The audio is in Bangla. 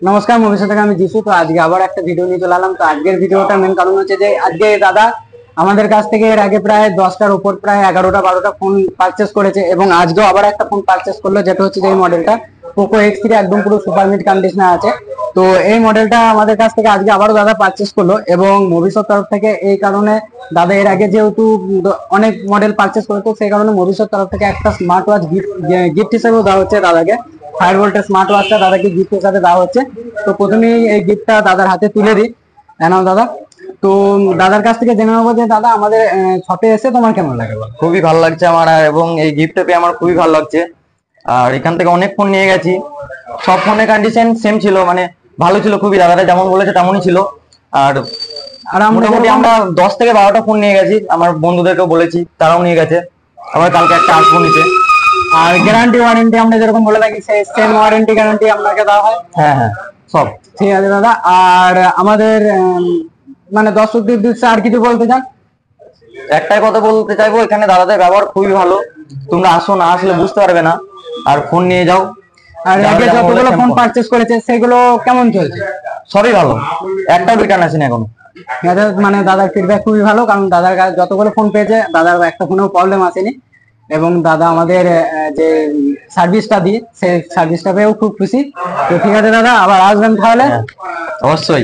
নমস্কার, ভবিষ্যৎ থেকে আমি যিশু। তো আজকে আবার একটা ভিডিও নিয়ে চলে এলাম। তো আজকের ভিডিওটা মেন কারণ হচ্ছে যে আজকে দাদা আমাদের কাছ থেকে এর আগে প্রায় 10টার উপর প্রায় 11টা 12টা ফোন পারচেস করেছে এবং আজকেও আবার একটা ফোন পারচেস করলো, যেটা হচ্ছে যে এই মডেলটা পোকো X3, একদম পুরো সুপার মিড কন্ডিশনে আছে। তো এই মডেলটা আমাদের কাছ থেকে আজকে আবারও দাদা পারচেস করলো এবং ভবিষ্যৎ তরফ থেকে এই কারণে দাদা এর আগে যেহেতু অনেক মডেল পারচেস করতো, সেই কারণে ভবিষ্যৎ তরফ থেকে একটা স্মার্ট ওয়াচ গিফট হিসেবেও দেওয়া হচ্ছে দাদাকে। 5 ভোল্টের স্মার্ট ওয়াচটা দাদাকে গিফট হিসাবে দেওয়া হচ্ছে। তো প্রথমেই এই গিফটটা দাদার হাতে তুলে দিই। নাও দাদা। তো দাদার কাছ থেকে জেনে নেবো যে দাদা আমাদের শপে এসে তোমার কেমন লাগে বলো। খুবই ভালো লাগছে আমার, এবং এই গিফটটা পেয়ে আমার খুবই ভালো লাগছে। আর এখান থেকে অনেক ফোন নিয়ে গেছি, সব ফোনের কন্ডিশন সেম ছিল, মানে ভালো ছিল খুবই, দাদারা যেমন বলেছে তেমনই ছিল। আর আর মোটামুটি আমরা 10 থেকে 12টা ফোন নিয়ে গেছি, আমার বন্ধুদেরকেও বলেছি, তারাও নিয়ে গেছে। আবার কালকে একটা আসবো নিতে। আর গ্যারান্টি ওয়ারেন্টি আমরা যেরকম বলে থাকি সেই সেম ওয়ারেন্টি গ্যারান্টি আপনাকে দেওয়া হয়। হ্যাঁ হ্যাঁ, সব ঠিক আছে দাদা। আর আমাদের মানে দর্শকদের উদ্দেশ্যে আর কিছু বলতে চান? একটাই কথা বলতে চাইবো, এখানে দাদাদের ব্যবহার খুবই ভালো। তোমরা আসো, না আসলে বুঝতে পারবে না। আর ফোন নিয়ে যাও। আর আগে যতগুলো ফোন পারচেস করেছে সেগুলো কেমন চলছে? সবই ভালো, একটা রিটার্ন আসেনি এখনো। মানে দাদার ফিডব্যাক খুবই ভালো, কারণ দাদার কাছে যতগুলো ফোন পেয়েছে দাদার একটা ফোনেও প্রবলেম আসেনি। এবং দাদা আমাদের যে সার্ভিসটা দিয়ে সেই সার্ভিসটা পেয়েও খুব খুশি। তো ঠিক আছে দাদা, আবার আসবেন তাহলে। অবশ্যই।